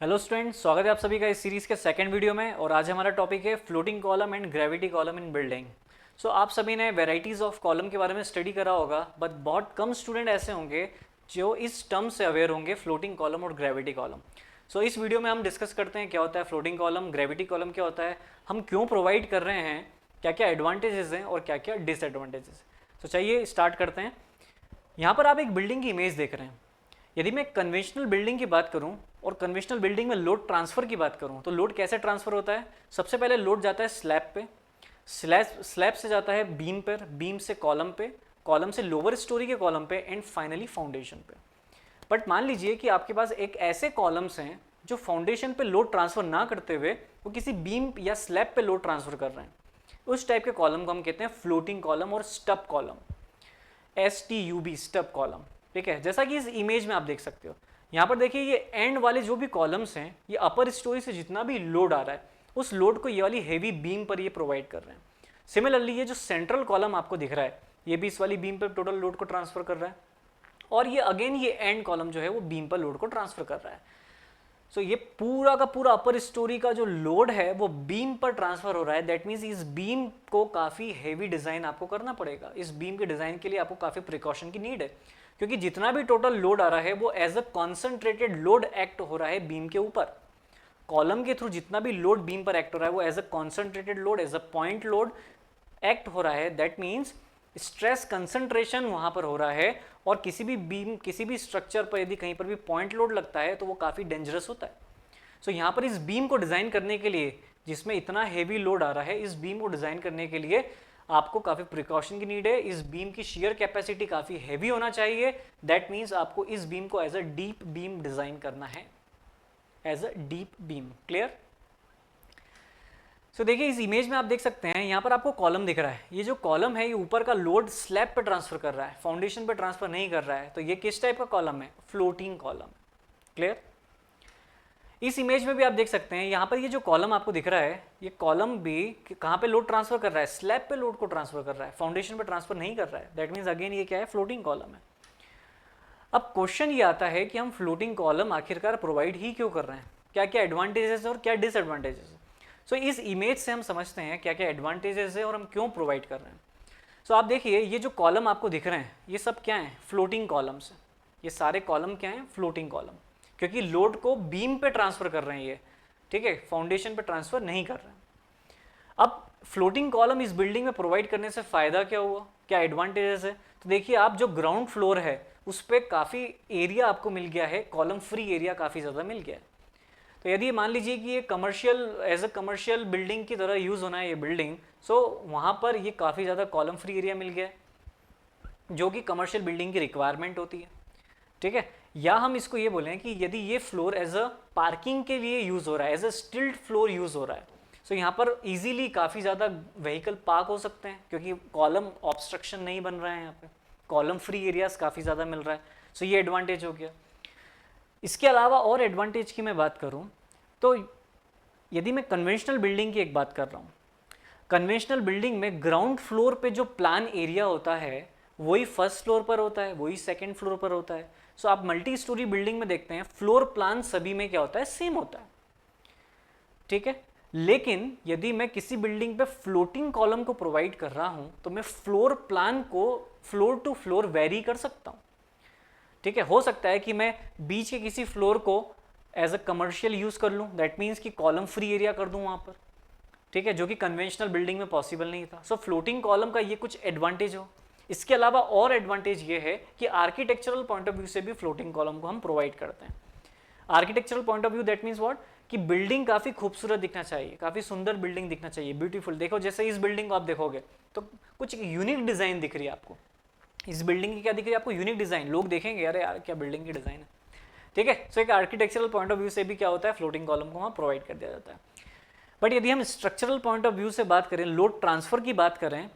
Hello students, स्वागत है आप सभी का इस सीरीज़ के सेकंड वीडियो में। और आज हमारा टॉपिक है floating column and gravity column in building. So आप सभी ने वेराइटीज़ ऑफ कॉलम के बारे में स्टडी करा होगा, बट बहुत कम स्टूडेंट ऐसे होंगे जो इस टर्म से अवेयर होंगे, फ्लोटिंग कॉलम और ग्रेविटी कॉलम। सो इस वीडियो में हम डिस्कस करते हैं क्या होता है फ्लोटिंग कॉलम, ग्रेविटी कॉलम क्या होता है, हम क्यों प्रोवाइड कर रहे हैं, क्या क्या एडवांटेजेस हैं और क्या क्या डिसएडवांटेजेस। तो चलिए स्टार्ट करते हैं। यहाँ पर आप एक बिल्डिंग की इमेज देख रहे हैं। यदि मैं कन्वेंशनल बिल्डिंग की बात करूं और कन्वेंशनल बिल्डिंग में लोड ट्रांसफ़र की बात करूं, तो लोड कैसे ट्रांसफ़र होता है। सबसे पहले लोड जाता है स्लैब पे, स्लैब से जाता है बीम पर, बीम से कॉलम पे, कॉलम से लोअर स्टोरी के कॉलम पे एंड फाइनली फाउंडेशन पे। बट मान लीजिए कि आपके पास एक ऐसे कॉलम्स हैं जो फाउंडेशन पे लोड ट्रांसफ़र ना करते हुए वो किसी बीम या स्लैब पे लोड ट्रांसफ़र कर रहे हैं। उस टाइप के कॉलम को हम कहते हैं फ्लोटिंग कॉलम और stub column, STUB, stub column. ठीक है, जैसा कि इस इमेज में आप देख सकते हो। यहाँ पर देखिए ये एंड वाले जो भी कॉलम्स हैं, ये अपर स्टोरी से जितना भी लोड आ रहा है उस लोड को ये वाली हेवी बीम पर ये प्रोवाइड कर रहे हैं। सिमिलरली ये जो सेंट्रल कॉलम आपको दिख रहा है, ये भी इस वाली बीम पर टोटल लोड को ट्रांसफर कर रहा है, और ये अगेन ये एंड कॉलम जो है वो बीम पर लोड को ट्रांसफर कर रहा है। सो ये पूरा का पूरा अपर स्टोरी का जो लोड है वो बीम पर ट्रांसफर हो रहा है। दैट मीन्स इस बीम को काफ़ी हेवी डिज़ाइन आपको करना पड़ेगा। इस बीम के डिज़ाइन के लिए आपको काफ़ी प्रिकॉशन की नीड है, क्योंकि जितना भी टोटल लोड आ रहा है वो as a concentrated load act हो रहा है बीम के ऊपर। कॉलम के थ्रू जितना भी लोड बीम पर एक्ट हो रहा है वो as a concentrated load, as a point load act हो रहा है। दैट मीन्स स्ट्रेस कंसंट्रेशन वहां पर हो रहा है, और किसी भी बीम, किसी भी स्ट्रक्चर पर यदि कहीं पर भी पॉइंट लोड लगता है तो वो काफ़ी डेंजरस होता है। सो यहाँ पर इस बीम को डिज़ाइन करने के लिए, जिसमें इतना हेवी लोड आ रहा है, इस बीम को डिज़ाइन करने के लिए आपको काफ़ी प्रिकॉशन की नीड है। इस बीम की शेयर कैपेसिटी काफ़ी हैवी होना चाहिए। दैट मीन्स आपको इस बीम को as a deep beam design करना है, as a deep beam. Clear. So देखिए इस इमेज में आप देख सकते हैं, यहाँ पर आपको कॉलम दिख रहा है। ये जो कॉलम है ये ऊपर का लोड स्लैब पे ट्रांसफर कर रहा है, फाउंडेशन पे ट्रांसफर नहीं कर रहा है। तो ये किस टाइप का कॉलम है, फ्लोटिंग कॉलम। क्लियर। इस इमेज में भी आप देख सकते हैं, यहाँ पर ये जो कॉलम आपको दिख रहा है, ये कॉलम भी कहाँ पे लोड ट्रांसफर कर रहा है, स्लैब पे लोड को ट्रांसफर कर रहा है, फाउंडेशन पे ट्रांसफर नहीं कर रहा है। दैट मीन्स अगेन ये क्या है, फ्लोटिंग कॉलम है। अब क्वेश्चन ये आता है कि हम फ्लोटिंग कॉलम आखिरकार प्रोवाइड ही क्यों कर रहे हैं, क्या क्या एडवांटेजेस और क्या डिसएडवांटेजेस है। सो इस इमेज से हम समझते हैं क्या क्या एडवांटेजेस है और हम क्यों प्रोवाइड कर रहे हैं। सो आप देखिए ये जो कॉलम आपको दिख रहे हैं ये सब क्या है, फ्लोटिंग कॉलम्स हैं। ये सारे कॉलम क्या हैं, फ्लोटिंग कॉलम, क्योंकि लोड को बीम पे ट्रांसफर कर रहे हैं ये। ठीक है, फाउंडेशन पे ट्रांसफर नहीं कर रहे हैं। अब फ्लोटिंग कॉलम इस बिल्डिंग में प्रोवाइड करने से फ़ायदा क्या हुआ, क्या एडवांटेजेस है। तो देखिए आप जो ग्राउंड फ्लोर है उस पर काफ़ी एरिया आपको मिल गया है, कॉलम फ्री एरिया काफ़ी ज़्यादा मिल गया है। तो यदि मान लीजिए कि ये commercial, as a commercial building की तरह यूज़ होना है ये बिल्डिंग, सो वहाँ पर ये काफ़ी ज़्यादा कॉलम फ्री एरिया मिल गया है, जो कि कमर्शियल बिल्डिंग की रिक्वायरमेंट होती है। ठीक है, या हम इसको ये बोलें कि यदि ये फ्लोर एज अ पार्किंग के लिए यूज़ हो रहा है, एज अ स्टिल्ट फ्लोर यूज़ हो रहा है, सो यहाँ पर इजीली काफ़ी ज़्यादा व्हीकल पार्क हो सकते हैं, क्योंकि कॉलम ऑब्स्ट्रक्शन नहीं बन रहा है, यहाँ पे कॉलम फ्री एरियाज काफ़ी ज़्यादा मिल रहा है। सो ये एडवांटेज हो गया। इसके अलावा और एडवांटेज की मैं बात करूँ तो यदि मैं कन्वेंशनल बिल्डिंग की एक बात कर रहा हूँ, कन्वेंशनल बिल्डिंग में ग्राउंड फ्लोर पे जो प्लान एरिया होता है वही फर्स्ट फ्लोर पर होता है, वही सेकंड फ्लोर पर होता है। सो आप मल्टी स्टोरी बिल्डिंग में देखते हैं फ्लोर प्लान सभी में क्या होता है, सेम होता है। ठीक है, लेकिन यदि मैं किसी बिल्डिंग पे फ्लोटिंग कॉलम को प्रोवाइड कर रहा हूं तो मैं फ्लोर प्लान को फ्लोर टू फ्लोर वेरी कर सकता हूं। ठीक है, हो सकता है कि मैं बीच के किसी फ्लोर को एज अ कमर्शियल यूज कर लूं, दैट मीन्स कि कॉलम फ्री एरिया कर दूं वहां पर। ठीक है, जो कि कन्वेंशनल बिल्डिंग में पॉसिबल नहीं था। सो फ्लोटिंग कॉलम का ये कुछ एडवांटेज हो। इसके अलावा और एडवांटेज ये है कि आर्किटेक्चरल पॉइंट ऑफ व्यू से भी फ्लोटिंग कॉलम को हम प्रोवाइड करते हैं। Architectural point of view that means what, कि बिल्डिंग काफ़ी खूबसूरत दिखना चाहिए, काफ़ी सुंदर बिल्डिंग दिखना चाहिए, ब्यूटीफुल। देखो जैसे इस बिल्डिंग को आप देखोगे तो कुछ यूनिक डिज़ाइन दिख रही है आपको। इस बिल्डिंग की क्या दिख रही है आपको, यूनिक डिज़ाइन। लोग देखेंगे अरे यार क्या बिल्डिंग की डिज़ाइन है। ठीक है, सो एक आर्किटेक्चरल पॉइंट ऑफ व्यू से भी क्या होता है, फ्लोटिंग कॉलम को वहाँ प्रोवाइड कर दिया जाता है। बट यदि हम स्ट्रक्चरल पॉइंट ऑफ व्यू से बात करें, लोड ट्रांसफर की बात करें,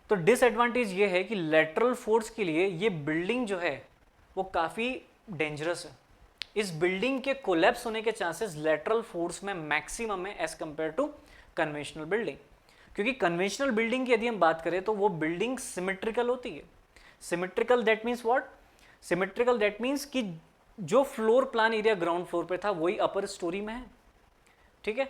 तो डिसएडवांटेज ये है कि लेटरल फोर्स के लिए ये बिल्डिंग जो है वो काफ़ी डेंजरस है। इस बिल्डिंग के कोलैप्स होने के चांसेस लेटरल फोर्स में मैक्सिमम है as compare to conventional building. क्योंकि कन्वेंशनल बिल्डिंग की यदि हम बात करें तो वो बिल्डिंग सिमेट्रिकल होती है। Symmetrical that means what, symmetrical that means कि जो floor plan area ground floor पे था वही अपर स्टोरी में है, ठीक है।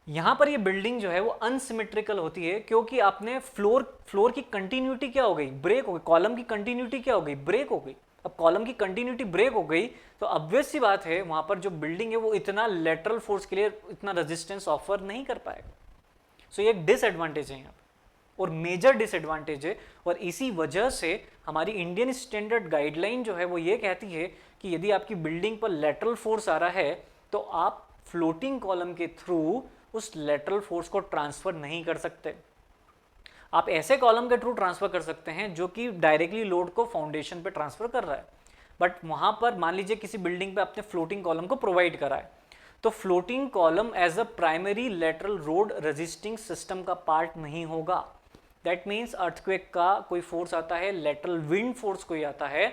यहाँ पर ये बिल्डिंग जो है वो अनसिमेट्रिकल होती है क्योंकि आपने फ्लोर की कंटिन्यूटी क्या हो गई, ब्रेक हो गई, कॉलम की कंटिन्यूटी क्या हो गई, ब्रेक हो गई। अब कॉलम की कंटिन्यूटी ब्रेक हो गई तो ऑब्वियस सी बात है वहां पर जो बिल्डिंग है वो इतना लेटरल फोर्स के लिए इतना रेजिस्टेंस ऑफर नहीं कर पाएगा। सो ये एक डिसएडवांटेज है यहाँ पर और मेजर डिसएडवांटेज है। और इसी वजह से हमारी इंडियन स्टैंडर्ड गाइडलाइन जो है वो ये कहती है कि यदि आपकी बिल्डिंग पर लेटरल फोर्स आ रहा है तो आप फ्लोटिंग कॉलम के थ्रू उस लेटरल फोर्स को ट्रांसफर नहीं कर सकते। आप ऐसे कॉलम के थ्रू ट्रांसफर कर सकते हैं जो कि डायरेक्टली लोड को फाउंडेशन पे ट्रांसफर कर रहा है, बट वहां पर मान लीजिए किसी बिल्डिंग पे आपने फ्लोटिंग कॉलम को प्रोवाइड करा है तो floating column as a primary lateral load resisting system का पार्ट नहीं होगा। दैट मीन्स अर्थक्वेक का कोई फोर्स आता है, लेटरल विंड फोर्स कोई आता है,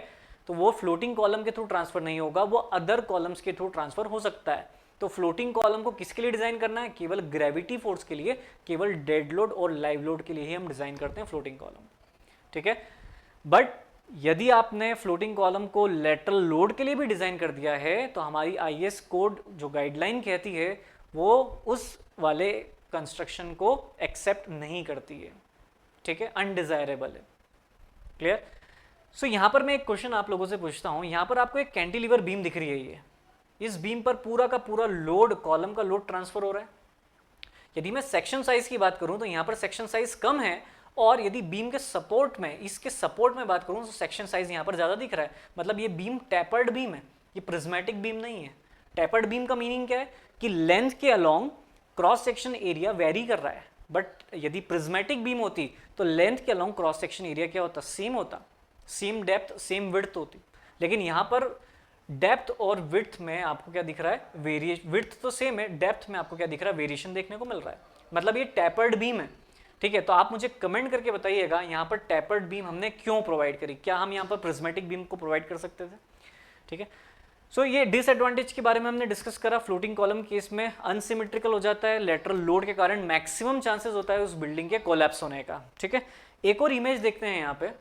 तो वो फ्लोटिंग कॉलम के थ्रू ट्रांसफर नहीं होगा, वो अदर कॉलम्स के थ्रू ट्रांसफर हो सकता है। तो फ्लोटिंग कॉलम को किसके लिए डिजाइन करना है, केवल ग्रेविटी फोर्स के लिए, केवल डेड लोड और लाइव लोड के लिए ही हम डिजाइन करते हैं फ्लोटिंग कॉलम, ठीक है। बट यदि आपने फ्लोटिंग कॉलम को लेटरल लोड के लिए भी डिजाइन कर दिया है तो हमारी आईएस कोड जो गाइडलाइन कहती है वो उस वाले कंस्ट्रक्शन को एक्सेप्ट नहीं करती है, ठीक है, अनडिजायरेबल है। क्लियर। सो यहां पर मैं एक क्वेश्चन आप लोगों से पूछता हूं, यहां पर आपको एक कैंटिलीवर बीम दिख रही है, ये इस बीम पर पूरा का पूरा लोड, कॉलम का लोड ट्रांसफर हो रहा है। यदि मैं सेक्शन साइज की बात करूं तो यहां पर सेक्शन साइज कम है, और यदि बीम के सपोर्ट में, इसके सपोर्ट में बात करूं तो सेक्शन साइज यहां पर ज्यादा दिख रहा है। मतलब ये बीम टैपर्ड बीम है, ये प्रिज्मेटिक बीम नहीं है। टैपर्ड बीम का मीनिंग क्या है कि लेंथ के along cross section area very कर रहा है, बट यदि प्रिज्मेटिक बीम होती तो लेंथ के अलोंग क्रॉस सेक्शन एरिया क्या होता, सेम होता, सेम डेप्थ सेम विड्थ होती। लेकिन यहाँ पर डेप्थ और विड्थ में आपको क्या दिख रहा है, वेरिएशन। विड्थ तो सेम है, डेप्थ में आपको क्या दिख रहा है, वेरिएशन देखने को मिल रहा है। मतलब ये टैपर्ड बीम है, ठीक है। तो आप मुझे कमेंट करके बताइएगा यहाँ पर टैपर्ड बीम हमने क्यों प्रोवाइड करी, क्या हम यहाँ पर प्रिज्मेटिक बीम को प्रोवाइड कर सकते थे, ठीक है। सो ये डिसएडवांटेज के बारे में हमने डिस्कस करा। फ्लोटिंग कॉलम केस में अनसिमेट्रिकल हो जाता है, लेटरल लोड के कारण मैक्सिमम चांसेस होता है उस बिल्डिंग के कोलैप्स होने का, ठीक है। एक और इमेज देखते हैं यहाँ पे,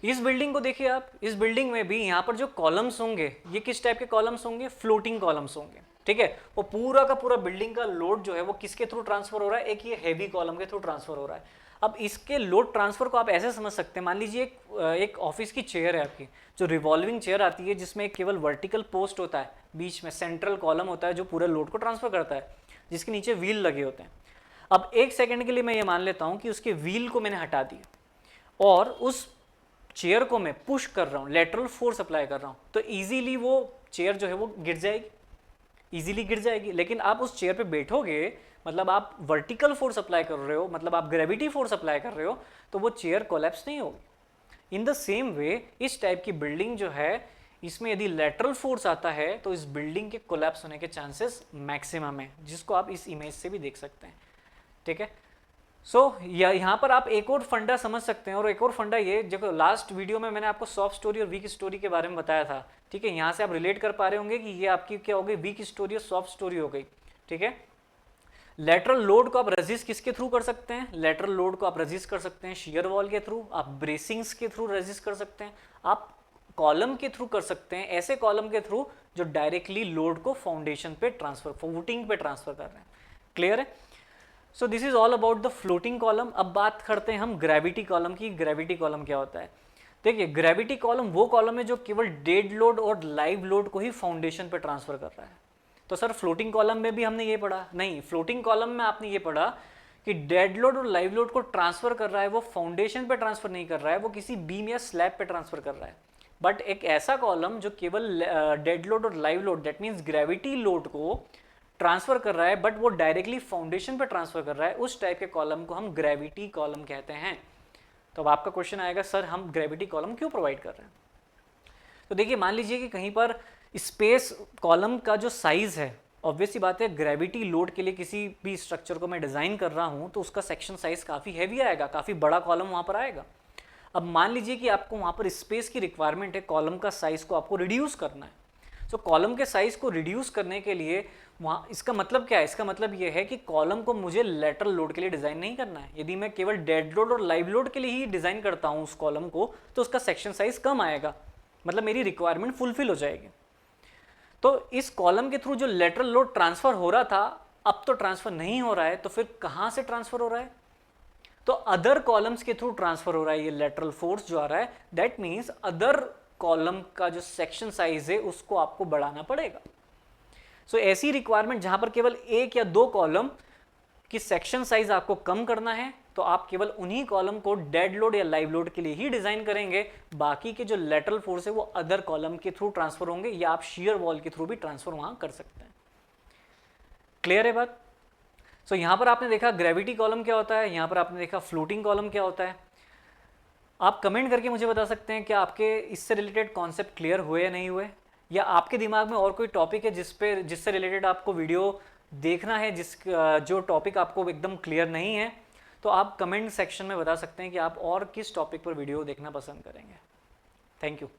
इस बिल्डिंग को देखिए आप, इस बिल्डिंग में भी यहाँ पर जो कॉलम्स होंगे ये किस टाइप के कॉलम्स होंगे, फ्लोटिंग कॉलम्स होंगे, ठीक है। वो पूरा का पूरा बिल्डिंग का लोड जो है वो किसके थ्रू ट्रांसफर हो रहा है, एक ये हैवी कॉलम के थ्रू ट्रांसफर हो रहा है। अब इसके लोड ट्रांसफर को आप ऐसे समझ सकते हैं, मान लीजिए एक ऑफिस की चेयर है आपकी, जो रिवॉल्विंग चेयर आती है जिसमें एक केवल वर्टिकल पोस्ट होता है, बीच में सेंट्रल कॉलम होता है जो पूरे लोड को ट्रांसफर करता है, जिसके नीचे व्हील लगे होते हैं। अब एक सेकेंड के लिए मैं ये मान लेता हूँ कि उसके व्हील को मैंने हटा दिया और उस चेयर को मैं पुश कर रहा हूँ, लेटरल फोर्स अप्लाई कर रहा हूँ, तो इजीली वो चेयर जो है वो गिर जाएगी, इजीली गिर जाएगी। लेकिन आप उस चेयर पे बैठोगे, मतलब आप वर्टिकल फोर्स अप्लाई कर रहे हो, मतलब आप ग्रेविटी फोर्स अप्लाई कर रहे हो, तो वो चेयर कोलैप्स नहीं होगी। इन द सेम वे इस टाइप की बिल्डिंग जो है, इसमें यदि लेटरल फोर्स आता है तो इस बिल्डिंग के कोलैप्स होने के चांसेस मैक्सिमम है, जिसको आप इस इमेज से भी देख सकते हैं, ठीक है। सो यहाँ पर आप एक और फंडा समझ सकते हैं, और एक और फंडा ये, जो लास्ट वीडियो में मैंने आपको सॉफ्ट स्टोरी और वीक स्टोरी के बारे में बताया था, ठीक है। यहाँ से आप रिलेट कर पा रहे होंगे कि ये आपकी क्या हो गई, वीक स्टोरी और सॉफ्ट स्टोरी हो गई, ठीक है। लेटरल लोड को आप रेजिस्ट किसके थ्रू कर सकते हैं, लेटरल लोड को आप रेजिस्ट कर सकते हैं शियर वॉल के थ्रू, आप ब्रेसिंग्स के थ्रू रेजिस्ट कर सकते हैं, आप कॉलम के थ्रू कर सकते हैं, ऐसे कॉलम के थ्रू जो डायरेक्टली लोड को फाउंडेशन पे ट्रांसफर, फुटिंग पे ट्रांसफर कर रहे हैं। क्लियर है। So this is all about the floating column. अब बात करते हैं हम ग्रेविटी कॉलम की। ग्रेविटी कॉलम क्या होता है, देखिए ग्रेविटी कॉलम वो कॉलम है जो केवल डेड लोड और लाइव लोड को ही फाउंडेशन पे ट्रांसफर कर रहा है। तो सर फ्लोटिंग कॉलम में भी हमने ये पढ़ा, नहीं, फ्लोटिंग कॉलम में आपने ये पढ़ा कि डेड लोड और लाइव लोड को ट्रांसफर कर रहा है, वो फाउंडेशन पे ट्रांसफर नहीं कर रहा है, वो किसी बीम या स्लैब पे ट्रांसफर कर रहा है। बट एक ऐसा कॉलम जो केवल डेड लोड और live load, that means gravity load को ट्रांसफर कर रहा है, बट वो डायरेक्टली फाउंडेशन पर ट्रांसफर कर रहा है, उस टाइप के कॉलम को हम ग्रेविटी कॉलम कहते हैं। तो अब आपका क्वेश्चन आएगा, सर हम ग्रेविटी कॉलम क्यों प्रोवाइड कर रहे हैं। तो देखिए मान लीजिए कि कहीं पर स्पेस कॉलम का जो साइज है, ऑब्वियसली बात है ग्रेविटी लोड के लिए किसी भी स्ट्रक्चर को मैं डिज़ाइन कर रहा हूँ तो उसका सेक्शन साइज काफ़ी हैवी आएगा, काफ़ी बड़ा कॉलम वहाँ पर आएगा। अब मान लीजिए कि आपको वहाँ पर स्पेस की रिक्वायरमेंट है, कॉलम का साइज को आपको रिड्यूस करना है। तो कॉलम के साइज को रिड्यूस करने के लिए वहाँ, इसका मतलब क्या है, इसका मतलब ये है कि कॉलम को मुझे लेटरल लोड के लिए डिज़ाइन नहीं करना है। यदि मैं केवल डेड लोड और लाइव लोड के लिए ही डिज़ाइन करता हूँ उस कॉलम को, तो उसका सेक्शन साइज कम आएगा, मतलब मेरी रिक्वायरमेंट फुलफिल हो जाएगी। तो इस कॉलम के थ्रू जो लेटरल लोड ट्रांसफर हो रहा था अब तो ट्रांसफर नहीं हो रहा है, तो फिर कहां से ट्रांसफर हो रहा है? तो अदर कॉलम्स के थ्रू ट्रांसफर हो रहा है ये लेटरल फोर्स जो आ रहा है। दैट मीन्स अदर कॉलम का जो सेक्शन साइज है उसको आपको बढ़ाना पड़ेगा। सो ऐसी रिक्वायरमेंट जहां पर केवल एक या दो कॉलम की सेक्शन साइज आपको कम करना है, तो आप केवल उन्हीं कॉलम को डेड लोड या लाइव लोड के लिए ही डिजाइन करेंगे। बाकी के जो लेटरल फोर्स है वो अदर कॉलम के थ्रू ट्रांसफर होंगे, या आप शियर वॉल के थ्रू भी ट्रांसफर वहां कर सकते हैं। क्लियर है बात? सो यहां पर आपने देखा ग्रेविटी कॉलम क्या होता है, यहां पर आपने देखा फ्लोटिंग कॉलम क्या होता है। आप कमेंट करके मुझे बता सकते हैं कि आपके इससे रिलेटेड कॉन्सेप्ट क्लियर हुए या नहीं हुए, या आपके दिमाग में और कोई टॉपिक है जिससे रिलेटेड आपको वीडियो देखना है, जो टॉपिक आपको एकदम क्लियर नहीं है, तो आप कमेंट सेक्शन में बता सकते हैं कि आप और किस टॉपिक पर वीडियो देखना पसंद करेंगे। Thank you.